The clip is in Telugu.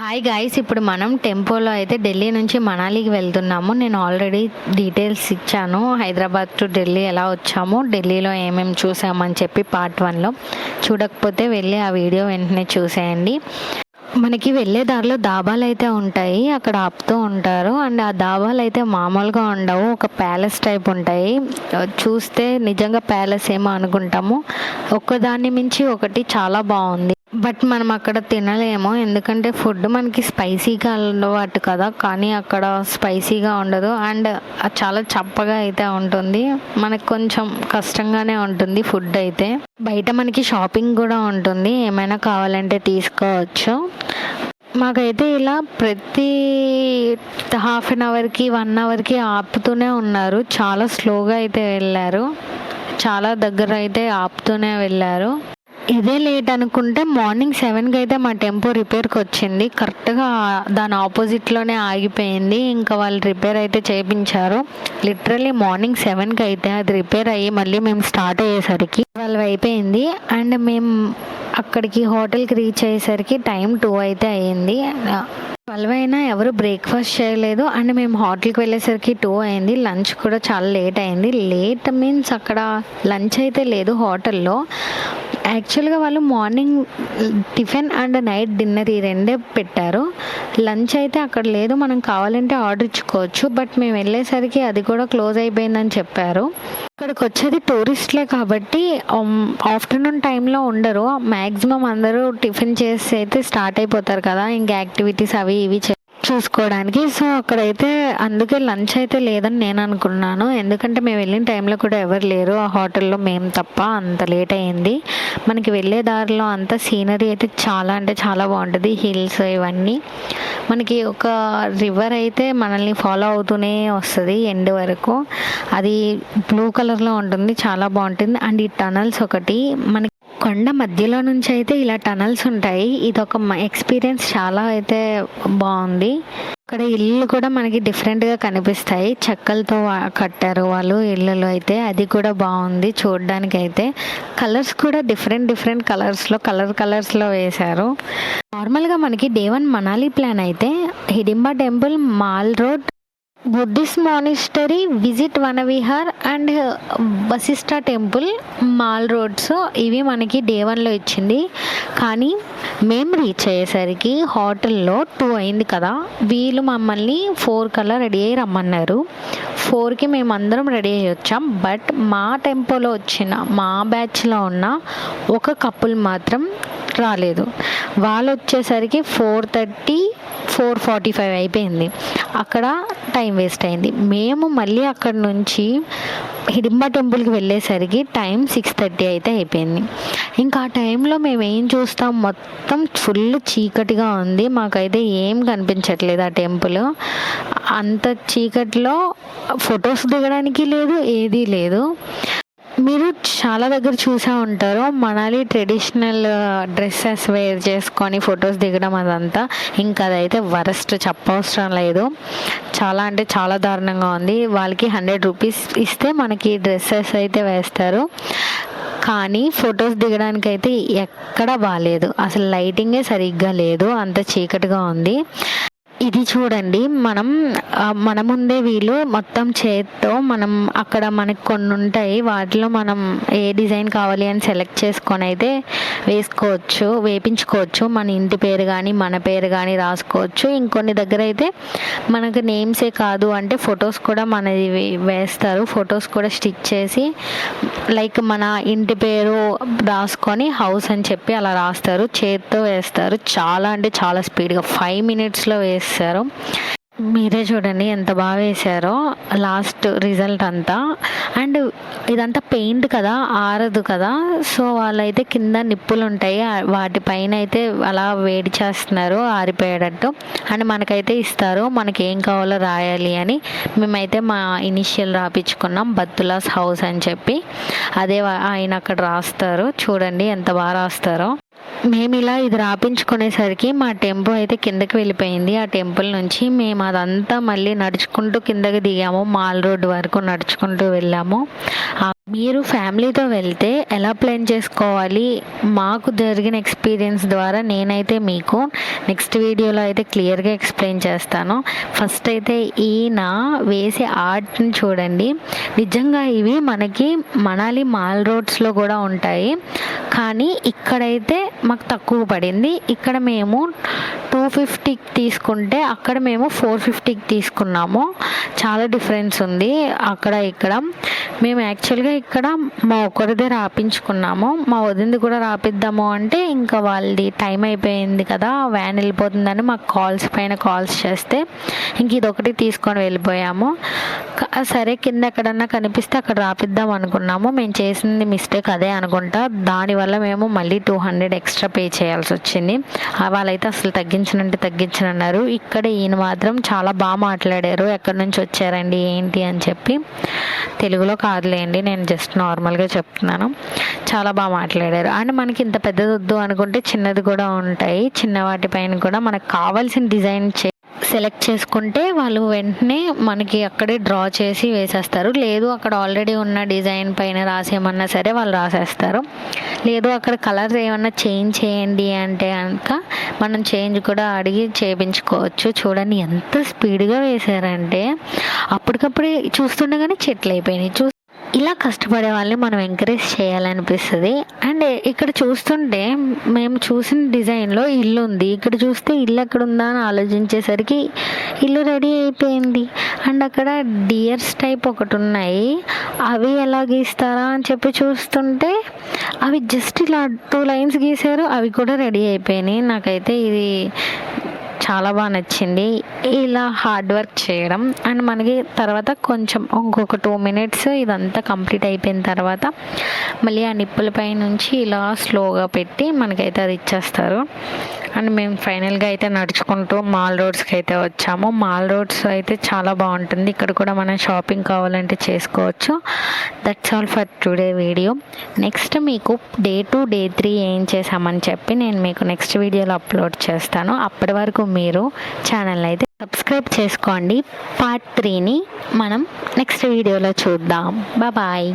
హాయ్ గాయ్స్, ఇప్పుడు మనం టెంపోలో అయితే ఢిల్లీ నుంచి మనాలికి వెళ్తున్నాము. నేను ఆల్రెడీ డీటెయిల్స్ ఇచ్చాను. హైదరాబాద్ టు ఢిల్లీ ఎలా వచ్చాము, ఢిల్లీలో ఏమేమి చూసామని చెప్పి పార్ట్ 1లో. చూడకపోతే వెళ్ళి ఆ వీడియో వెంటనే చూసేయండి. మనకి వెళ్ళే దారిలో దాబాలు అయితే ఉంటాయి, అక్కడ ఆపుతూ ఉంటారు. అండ్ ఆ దాబాలు అయితే మామూలుగా ఉండవు, ఒక ప్యాలెస్ టైప్ ఉంటాయి. చూస్తే నిజంగా ప్యాలెస్ ఏమో అనుకుంటాము. ఒక్కదాన్ని మించి ఒకటి చాలా బాగుంది. బట్ మనం అక్కడ తినలేము, ఎందుకంటే ఫుడ్ మనకి స్పైసీగా అలవాటు కదా, కానీ అక్కడ స్పైసీగా ఉండదు. అండ్ చాలా చప్పగా అయితే ఉంటుంది, మనకు కొంచెం కష్టంగానే ఉంటుంది ఫుడ్ అయితే. బయట మనకి షాపింగ్ కూడా ఉంటుంది, ఏమైనా కావాలంటే తీసుకోవచ్చు. మాకైతే ఇలా ప్రతి హాఫ్ అన్ అవర్కి 1 అవర్కి ఆపుతూనే ఉన్నారు. చాలా స్లోగా అయితే వెళ్ళారు, చాలా దగ్గర అయితే ఆపుతూనే వెళ్ళారు. ఇదే లేట్ అనుకుంటే మార్నింగ్ 7కి అయితే మా టెంపో రిపేర్కి వచ్చింది. కరెక్ట్గా దాని ఆపోజిట్లోనే ఆగిపోయింది. ఇంకా వాళ్ళు రిపేర్ అయితే చేయించారు. లిటరల్లీ మార్నింగ్ 7కి అయితే అది రిపేర్ అయ్యి మళ్ళీ మేము స్టార్ట్ అయ్యేసరికి 12 అయిపోయింది. అండ్ మేము అక్కడికి హోటల్కి రీచ్ అయ్యేసరికి టైం 2 అయితే అయ్యింది. 12 అయినా ఎవరు బ్రేక్ఫాస్ట్ చేయలేదు. అండ్ మేము హోటల్కి వెళ్ళేసరికి 2 అయింది. లంచ్ కూడా చాలా లేట్ అయింది. లేట్ మీన్స్ అక్కడ లంచ్ అయితే లేదు హోటల్లో. యాక్చువల్గా వాళ్ళు morning tiffin and night dinner ఈ రెండే పెట్టారు. లంచ్ అయితే అక్కడ లేదు, మనం కావాలంటే ఆర్డర్ ఇచ్చుకోవచ్చు. బట్ మేము వెళ్ళేసరికి అది కూడా క్లోజ్ అయిపోయిందని చెప్పారు. ఇక్కడికి వచ్చేది టూరిస్ట్లే కాబట్టి ఆఫ్టర్నూన్ టైంలో ఉండరు. మ్యాక్సిమం అందరూ టిఫిన్ చేసి అయితే స్టార్ట్ అయిపోతారు కదా, ఇంకా యాక్టివిటీస్ అవి ఇవి చూసుకోవడానికి. సో అక్కడైతే అందుకే లంచ్ అయితే లేదని నేను అనుకున్నాను, ఎందుకంటే మేము వెళ్ళిన టైంలో కూడా ఎవరు లేరు ఆ హోటల్లో, మేము తప్ప. అంత లేట్ అయ్యింది. మనకి వెళ్ళే దారిలో అంత సీనరీ అయితే చాలా అంటే చాలా బాగుంటుంది, హిల్స్ ఇవన్నీ. మనకి ఒక రివర్ అయితే మనల్ని ఫాలో అవుతూనే వస్తుంది ఎండ్ వరకు. అది బ్లూ కలర్లో ఉంటుంది, చాలా బాగుంటుంది. అండ్ ఈ టనల్స్ ఒకటి మనకి కొండ మధ్యలో నుంచి అయితే ఇలా టనల్స్ ఉంటాయి. ఇదొక ఎక్స్పీరియన్స్, చాలా అయితే బాగుంది. ఇక్కడ ఇల్లు కూడా మనకి డిఫరెంట్గా కనిపిస్తాయి, చెక్కలతో కట్టారు వాళ్ళు ఇళ్ళలో అయితే. అది కూడా బాగుంది చూడడానికి అయితే. కలర్స్ కూడా డిఫరెంట్ కలర్స్లో వేశారు. నార్మల్గా మనకి డే 1 మనాలి ప్లాన్ అయితే Hidimba temple, mall road, Buddhist monastery, visit Vanvihar and Vashisht temple, mall roads, ఇవి మనకి డే 1లో ఇచ్చింది. కానీ మేము రీచ్ అయ్యేసరికి హోటల్లో 2 అయింది కదా. వీళ్ళు మమ్మల్ని 4 కల్లా రెడీ అయ్యి రమ్మన్నారు. 4కి మేము అందరం రెడీ అయ్యి వచ్చాం. బట్ మా టెంపోలో వచ్చిన మా బ్యాచ్లో ఉన్న ఒక కపుల్ మాత్రం రాలేదు. వాళ్ళు వచ్చేసరికి 4:30, 4:45 అయిపోయింది. అక్కడ టైం వేస్ట్ అయింది. మేము మళ్ళీ అక్కడ నుంచి హిడింబా టెంపుల్కి వెళ్ళేసరికి టైం 6:30 అయితే అయిపోయింది. ఇంకా ఆ టైంలో మేము ఏం చూస్తాం, మొత్తం ఫుల్ చీకటిగా ఉంది. మాకైతే ఏం కనిపించట్లేదు ఆ టెంపుల్. అంత చీకటిలో ఫొటోస్ దిగడానికి లేదు, ఏదీ లేదు. మీరు చాలా దగ్గర చూసా ఉంటారు, మనాలి ట్రెడిషనల్ డ్రెస్సెస్ వేర్ చేసుకొని ఫొటోస్ దిగడం అదంతా. ఇంకా అదైతే వరస్ట్, చెప్పవసరం లేదు. చాలా అంటే చాలా దారుణంగా ఉంది. వాళ్ళకి 100 రూపీస్ ఇస్తే మనకి డ్రెస్సెస్ అయితే వేస్తారు, కానీ ఫొటోస్ దిగడానికి అయితే ఎక్కడా బాగాలేదు. అసలు లైటింగే సరిగ్గా లేదు, అంత చీకటిగా ఉంది. ఇది చూడండి, మన ముందే వీళ్ళు మొత్తం చేత్తో మనం అక్కడ మనకి కొన్ని ఉంటాయి, వాటిలో మనం ఏ డిజైన్ కావాలి అని సెలెక్ట్ చేసుకొని అయితే వేపించుకోవచ్చు. మన ఇంటి పేరు కానీ మన పేరు కానీ రాసుకోవచ్చు. ఇంకొన్ని దగ్గర అయితే మనకు నేమ్సే కాదు అంటే ఫొటోస్ కూడా మనది వేస్తారు. ఫొటోస్ కూడా స్టిచ్ చేసి లైక్ మన ఇంటి పేరు రాసుకొని హౌస్ అని చెప్పి అలా రాస్తారు, చేత్తో వేస్తారు. చాలా అంటే చాలా స్పీడ్గా 5 మినిట్స్లో వేస్తారు. మీరే చూడండి ఎంత బాగా వేశారో లాస్ట్ రిజల్ట్ అంతా. అండ్ ఇదంతా పెయింట్ కదా, ఆరదు కదా. సో వాళ్ళైతే కింద నిప్పులు ఉంటాయి, వాటిపైన అయితే అలా వేడి చేస్తున్నారు ఆరిపోయేటట్టు. అండ్ మనకైతే ఇస్తారు, మనకి ఏం కావాలో రాయాలి అని. మేమైతే మా ఇనిషియల్ రాపించుకున్నాం, బత్తులాస్ హౌస్ అని చెప్పి. అదే ఆయన అక్కడ రాస్తారు, చూడండి ఎంత బాగా రాస్తారో. మేము ఇలా ఇది రాపించుకునేసరికి మా టెంపో అయితే కిందకి వెళ్ళిపోయింది. ఆ టెంపుల్ నుంచి మేము ఆ అదంతా మళ్ళీ నడుచుకుంటూ కిందకి దిగాము, మాల్ రోడ్ వరకు నడుచుకుంటూ వెళ్ళాము. మీరు ఫ్యామిలీతో వెళ్తే ఎలా ప్లాన్ చేసుకోవాలి, మాకు జరిగిన ఎక్స్పీరియన్స్ ద్వారా నేనైతే మీకు నెక్స్ట్ వీడియోలో అయితే క్లియర్గా ఎక్స్ప్లెయిన్ చేస్తాను. ఫస్ట్ అయితే ఈయన వేసే ఆర్ట్ని చూడండి. నిజంగా ఇవి మనకి మనాలి మాల్ రోడ్స్లో కూడా ఉంటాయి, కానీ ఇక్కడైతే మాకు తక్కువ పడింది. ఇక్కడ మేము 250కి తీసుకుంటే అక్కడ మేము 450కి తీసుకున్నాము. చాలా డిఫరెన్స్ ఉంది అక్కడ ఇక్కడ. మేము యాక్చువల్గా ఇక్కడ మా ఒక్కరిదే రాపించుకున్నాము, మా వదినది కూడా రాపిద్దాము అంటే ఇంకా వాళ్ళది టైం అయిపోయింది కదా, వ్యాన్ వెళ్ళిపోతుందని మాకు కాల్స్ పైన కాల్స్ చేస్తే ఇంక ఇదొకటి తీసుకొని వెళ్ళిపోయాము. సరే కింద ఎక్కడన్నా కనిపిస్తే అక్కడ రాపిద్దాం అనుకున్నాము. మేము చేసింది మిస్టేక్ అదే అనుకుంటా, దానివల్ల మేము మళ్ళీ 200 ఎక్స్ట్రా పే చేయాల్సి వచ్చింది. వాళ్ళైతే అసలు తగ్గించనన్నారు. ఇక్కడ ఈయన మాత్రం చాలా బాగా మాట్లాడారు, ఎక్కడి నుంచి వచ్చారండి ఏంటి అని చెప్పి. తెలుగులో కాదులేండి, నేను జస్ట్ నార్మల్గా చెప్తున్నాను. చాలా బాగా మాట్లాడారు. అండ్ మనకి ఇంత పెద్దది వద్దు అనుకుంటే చిన్నది కూడా ఉంటాయి, చిన్న వాటిపైన కూడా మనకు కావాల్సిన డిజైన్ సెలెక్ట్ చేసుకుంటే వాళ్ళు వెంటనే మనకి అక్కడే డ్రా చేసి వేసేస్తారు. లేదు అక్కడ ఆల్రెడీ ఉన్న డిజైన్ పైన రాసేయమన్నా సరే వాళ్ళు రాసేస్తారు. లేదు అక్కడ కలర్స్ ఏమన్నా చేంజ్ చేయండి అంటే కనుక మనం చేంజ్ కూడా అడిగి చేయించుకోవచ్చు. చూడండి ఎంత స్పీడ్గా వేసారంటే అప్పటికప్పుడే చూస్తుండగానే చెట్లు అయిపోయినాయి. ఇలా కష్టపడే వాళ్ళని మనం ఎంకరేజ్ చేయాలనిపిస్తుంది. అండ్ ఇక్కడ చూస్తుంటే మేము చూసిన డిజైన్లో ఇల్లు ఉంది, ఇక్కడ చూస్తే ఇల్లు ఎక్కడ ఉందా అని ఆలోచించేసరికి ఇల్లు రెడీ అయిపోయింది. అండ్ అక్కడ డియర్స్ టైప్ ఒకటి ఉన్నాయి, అవి ఎలా గీస్తారా అని చెప్పి చూస్తుంటే అవి జస్ట్ ఇలా 2 లైన్స్ గీసారు, అవి కూడా రెడీ అయిపోయినాయి. నాకైతే ఇది చాలా బాగా నచ్చింది ఇలా హార్డ్ వర్క్ చేయడం. అండ్ మనకి తర్వాత కొంచెం ఇంకొక 2 మినిట్స్ ఇదంతా కంప్లీట్ అయిపోయిన తర్వాత మళ్ళీ ఆ నిప్పులపై నుంచి ఇలా స్లోగా పెట్టి మనకైతే అది ఇచ్చేస్తారు. అండ్ మేము ఫైనల్గా అయితే నడుచుకుంటూ మాల్ రోడ్స్కి అయితే వచ్చాము. మాల్ రోడ్స్ అయితే చాలా బాగుంటుంది, ఇక్కడ కూడా మనం షాపింగ్ కావాలంటే చేసుకోవచ్చు. That's all for today video. Next మీకు డే 2 డే 3 ఏం చేసామని చెప్పి నేను మీకు నెక్స్ట్ వీడియోలో అప్లోడ్ చేస్తాను. అప్పటి వరకు మీరు ఛానల్ అయితే సబ్స్క్రైబ్ చేసుకోండి. పార్ట్ 3ని మనం నెక్స్ట్ వీడియోలో చూద్దాం. బాయ్.